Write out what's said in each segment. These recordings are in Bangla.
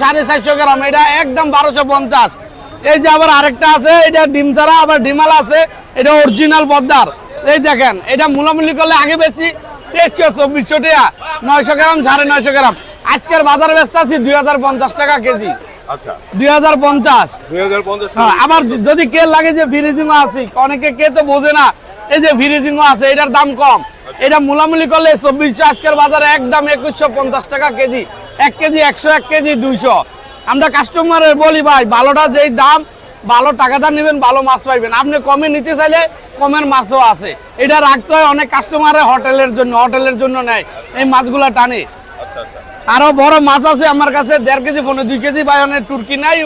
450 গ্রাম, এটা একদম 1250। এই যে আবার আরেকটা আছে, এটা ডিম ছাড়া আবার ডিমাল আছে, এটা অরিজিনাল পদ্মার। এই দেখেন, এটা মূলামূলি করলে আগে বেশি 2300-2400 টাকা, 900 গ্রাম 950 গ্রাম। আজকের বাজার ব্যস্ত আছি 2050 টাকা কেজি। আচ্ছা 2050। আবার যদি কে লাগে যে ফ্রিজিং আছে, অনেকে কে তো বোঝে না, এই যে ফ্রিজিং আছে, এটার দাম কম। এটা মূলামূলি করলে 2400, আজকের বাজারে একদম 2150 টাকা কেজি। 1 KG 100, 1 KG 200। আমরা কাস্টমারের বলি ভাই, ভালোটা যেই দাম, ভালো টাকাটা নেবেন, ভালো মাছ পাইবেন। আপনি কমে নিতে চাইলে কমের মাছও আছে। এটা রাখতে হয় অনেক কাস্টমারের হোটেলের জন্য নেয়, এই মাছগুলো টানে। আরো বড় মাছ আছে আমার কাছে, 1.5 কেজি 2 কেজি ভাই, অনেক টুর্কি নাই,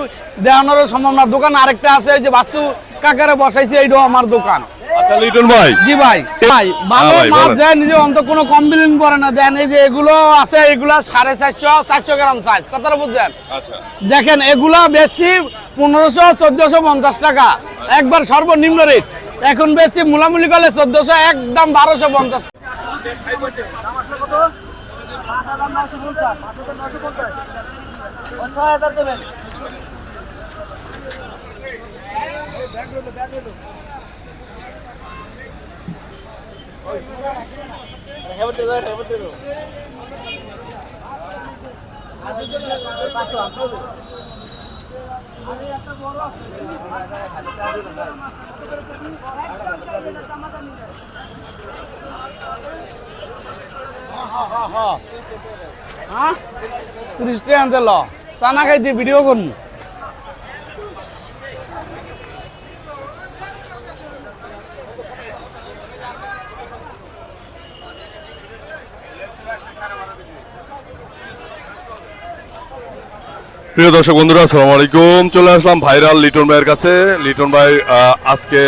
দেওয়ানোর সম্ভব না। দোকান আরেকটা আছে, ওই যে বাচ্চু কাকারে বসাইছে, এইটাও আমার দোকান। আচ্ছা লিটন ভাই, জি ভাই, ভালো মাছ যায় নিজে অন্ত কোনো কমপ্লেন করে না। দেন এই যে এগুলো আছে, এগুলা 450-400 গ্রাম সাইজ, কথাটা বুঝছেন? দেখেন এগুলা বেচছি 1500-1450 টাকা, একবার সর্বনিম্ন রেট। এখন বেচছি মূলামূলি করলে 1400, একদম 1250। হ্যাঁ 30 টাকা আনতে ল, চানা খাইতে ভিডিও করুন। প্রিয় দর্শক বন্ধুরা, আসসালামু আলাইকুম। চলে আসলাম ভাইরাল লিটন ভাইয়ের কাছে। লিটন ভাই আজকে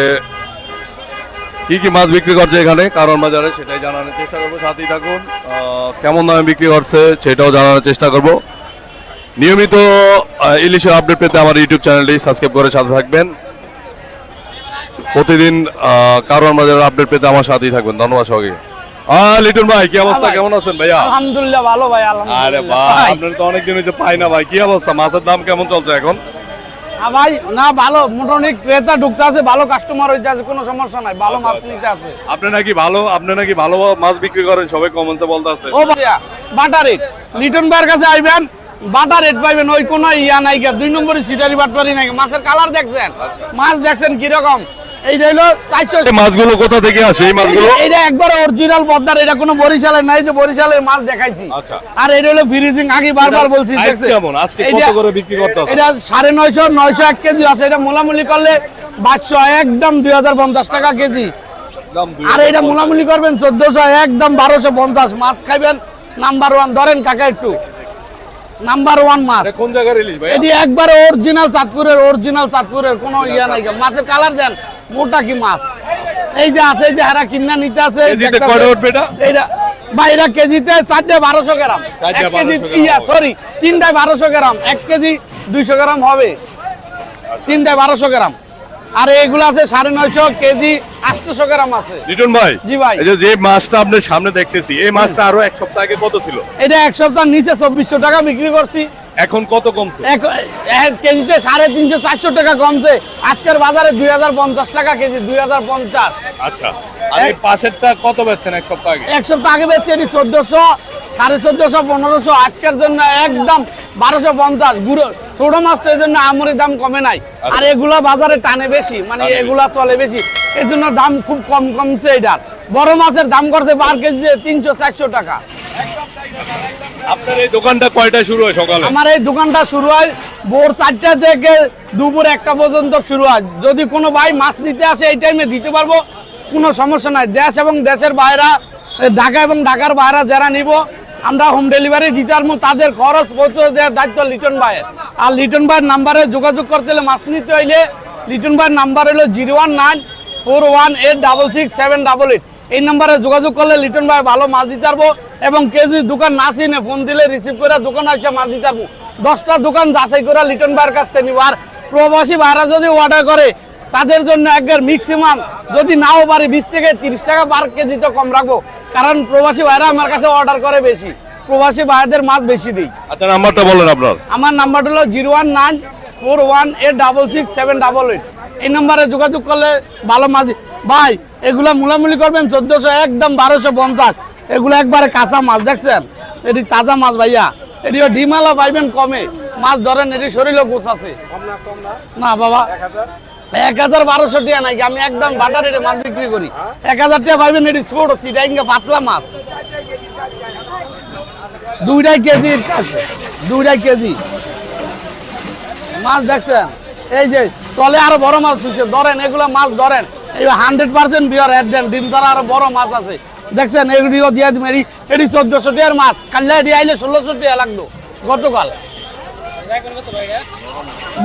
কি কি মাছ বিক্রি করছে এখানে কারণ বাজারে, সেটাই জানানোর চেষ্টা করবো। সাথেই থাকুন। কেমন দামে বিক্রি করছে সেটাও জানানোর চেষ্টা করব। নিয়মিত ইলিশের আপডেট পেতে আমার ইউটিউব চ্যানেলটি সাবস্ক্রাইব করে সাথে থাকবেন। প্রতিদিন কারণ বাজারের আপডেট পেতে আমার সাথেই থাকবেন। ধন্যবাদ সবাইকে। লিটন ভাই, কি অবস্থা, কেমন আছেন ভাইয়া? আলহামদুলিল্লাহ ভালো ভাই, আলহামদুলিল্লাহ। আরে ভাই, আপনার তো অনেকদিন হইতে পাই না ভাই, কি অবস্থা, মাছের দাম কেমন চলছে এখন? ভাই না ভালো, মোটামুটি ক্রেতা ঢুকতে আছে, ভালো কাস্টমার হইতে আছে, কোনো সমস্যা নাই, ভালো মাছ নিতে আছে। আপনি নাকি ভালো মাছ বিক্রি করেন, সবাই কমেন্টে বলতে আছে। ও ভাইয়া বাটা রেট, লিটন ভাইয়ের কাছে আইবেন, বাটা রেট পাইবেন, ওই কোনো ইয়া নাই, 2 নম্বরে চিটারি বাটপারি নাই। মাছের কালার দেখছেন, মাছ দেখছেন কিরকম। এইটা হলো 400। মাছগুলো কোথা থেকে আসে এই মাছগুলো? এটা একবার অরিজিনাল পদ্মার, এটা কোনো বরিশালের নাই যে বরিশালের মাছ দেখাইছি। আর এটা হলো ফ্রিজিং, আগে বারবার বলছি। কেমন আজকে কত করে বিক্রি করতে আছে? এটা 950, 900, 1 কেজি আছে। এটা মোলামুলি করলে 500, একদম 2050 টাকা কেজি। আর এটা মোলামুলি করবেন 1400, একদম 1250। মাছ খাইবেন নাম্বার 1, ধরেন কাকা একটু নাম্বার 1 মাছ। কোন জায়গার ইলিশ ভাই? এটি একবার অরিজিনাল চাঁদপুরের কোনো ইয়া নাই। মাছের কালার দেন, মোটা কি মাছ। এই যে আছে, এই যে হারা কিনা নিতে আছে। কেজিতে কয়টা উঠবে এটা? এইটা ভাই, এটা কেজিতে 4টায় 1200 গ্রাম, 1 কেজি 3টায় 1200 গ্রাম, 1 কেজি 200 গ্রাম হবে, 3টায় 1200 গ্রাম। আর এগুলো আছে 950 কেজি, 800 গ্রাম আছে। লিটন ভাই, জি ভাই, এই যে মাছটা আপনার সামনে দেখতেছি, এই মাছটা আরো 1 সপ্তাহ আগে কত ছিল? এটা 1 সপ্তাহ নিচে 2400 টাকা বিক্রি করছি। এখন কত কমছে? কেজিতে 350-400 টাকা কমছে। আজকের বাজারে 2050 টাকা কেজি, 2050। আচ্ছা, আর এই পাশেরটা কত বেচছেন 1 সপ্তাহ আগে? 1 সপ্তাহ আগে বেচছে এটি 1400, 1450, 1500। আজকের জন্য একদম 1250। গুঁড়ো ছোট মাছ তো এই জন্য আমরি দাম কমে নাই। আর এগুলা বাজারে টানে বেশি, মানে এগুলা চলে বেশি, এই জন্য দাম খুব কমছে। এটার বড় মাছের দাম করছে পার কেজিতে 300-400 টাকা। আপনার এই দোকানটা কয়টায় শুরু হয় সকালে? আমার এই দোকানটা শুরু হয় ভোর 4টা থেকে দুপুর 1টা পর্যন্ত শুরু হয়। যদি কোনো ভাই মাছ নিতে আসে এই টাইমে দিতে পারবো, কোনো সমস্যা নাই। দেশ এবং দেশের বাইরা, ঢাকা এবং ঢাকার বাইরা যারা নিব, আমরা হোম ডেলিভারি দিতে পারবো। তাদের খরচ পৌঁছে দেওয়ার দায়িত্ব লিটন ভাইয়ের। আর লিটন ভাইয়ের নাম্বারে যোগাযোগ করতে হলে, মাছ নিতে হইলে লিটন ভাইয়ের নাম্বার হলো 01941866788। এই নাম্বারে যোগাযোগ করলে লিটন ভাই ভালো মাছ দিতে পারবো। এবং কেউ যদি দোকান না চিনে, ফোন দিলে রিসিভ করে দোকানে এসে মাছ দিতে পারবো। 10টা দোকান যাচাই করে লিটন ভাইয়ের কাছ থেকে নিব। আর প্রবাসী ভাইরা যদি অর্ডার করে, তাদের জন্য একবার ম্যাক্সিমাম যদি নাও পারি 20 থেকে 30 টাকা পার কেজি তো কম রাখবো, কারণ প্রবাসী ভাইরা আমার কাছে অর্ডার করে বেশি। প্রবাসী ভাইদের মাছ বেশি দিই। আচ্ছা নাম্বারটা বলেন আপনার। আমার নাম্বারটা হলো 01941866788। এই নম্বরে যোগাযোগ করলে ভালো মাছ ভাই। এগুলা মূলামূলি করবেন 1400, একদম 1250। এগুলো একবারে কাঁচা মাছ, দেখছেন এটি তাজা মাছ ভাইয়া। এটিও ডিমালা পাইবেন কমে, মাছ ধরেন এটি শরীরও গোছ আছে না বাবা। 1000-1200 টাকা নাকি, আমি একদম বাটার রেটে মাছ বিক্রি করি। 1000 টাকা পাইবেন, এটি ছোট চিটাইঙ্গা পাতলা মাছ, 2.5 কেজির কাছে, 2.5 কেজি মাছ দেখছেন। এই যে তলে আরো বড় মাছ তুলছে, ধরেন এগুলো মাছ ধরেন। এই 100% বিয়ার হেড দেন, ডিম ছাড়া আরো বড় মাছ আছে দেখছেন। এগুলিও দিয়ে দিবেন। এটি 1400 টাকার মাছ, কাল্লা এটি আইলে 1600 টাকা লাগতো গতকাল।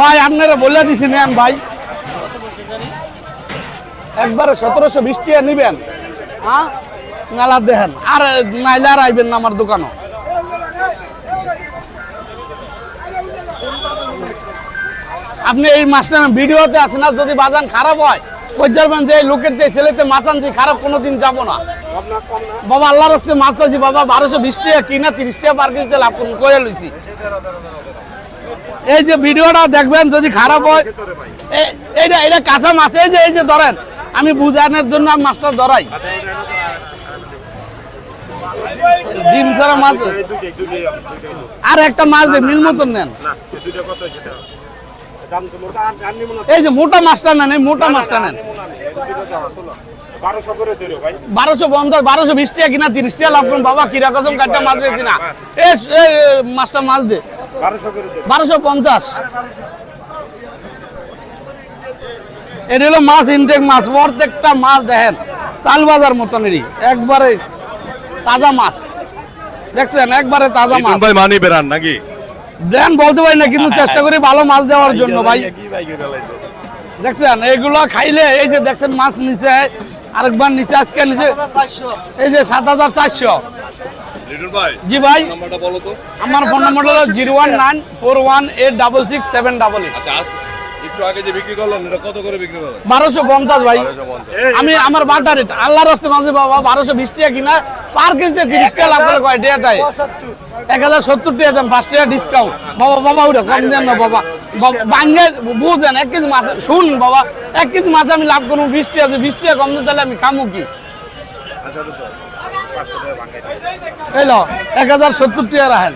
ভাই আপনারা বলে দিছি নেন ভাই, একবারে 1720 টাকা নিবেন। হ্যাঁ মেলা দেখেন, আর নাইলে আর আইবেন না আমার দোকানে। আপনি এই মাছটা ভিডিওতে আছেন না, যদি বাজান খারাপ হয় কই যাবেন যে লোকের ছেলেতে মাছ আনছি খারাপ, কোনোদিন যাবো না বাবা। আল্লাহর রাস্তায় মাছ আনছি বাবা, 1220 টাকা কিনা 30 টাকা পার কেজিতে লাভ করুন করে লইছি। এই যে ভিডিওটা দেখবেন, যদি খারাপ হয় এটা কাঁচা মাছ। এই যে ধরেন, আমি বুঝানোর জন্য আমি মাছটা ধরাই। ডিম ছাড়া মাছ আর একটা মাছ দিয়ে মিল মতন নেন। এই যে মোটা মাছটা নেন, এই মোটা মাছটা নেন 1250, 1220 টাকা কিনা 30 টাকা লাভ করুন বাবা। কিরা কসম কাটটা মাছ বেশি না, এই মাছটা মাছ দে 1250। এটা হলো মাছ ইনটেক মাছ, প্রত্যেকটা মাছ দেখেন চাল বাজার মতন, এরই একবারে তাজা মাছ দেখছেন, একবারে তাজা মাছ। ভাই মানি বেরান নাকি ব্র্যান্ড বলতে পারি না, কিন্তু চেষ্টা করি ভালো মাছ দেওয়ার জন্য ভাই। দেখছেন এগুলো খাইলে, এই যে দেখছেন মাছ নিচে, আরেকবার নিচে, আজকে নিচে এই যে 7400। জি ভাই, আমার ফোন নাম্বার হলো 01941866788। একটু আগে যে বিক্রি করলেন এটা কত করে বিক্রি করলেন? 1250 ভাই। আমি আমার বাটা রেট আল্লাহর রাস্তে মাঝে বাবা 1220 টাকা কিনা, পার কেজিতে 30 টাকা লাভ করে কয় টাকায় 1070 টাকা দেন, 5 টাকা ডিসকাউন্ট বাবা। বাবা ওটা কম দেন না বাবা, বাঙ্গে বুঝেন 1 কেজি মাছ শুন বাবা, 1 কেজি মাছ আমি লাভ করবো 20 টাকা, 20 টাকা কম দেন তাহলে আমি খামু কি? এই লো 1070 টাকা রাখেন।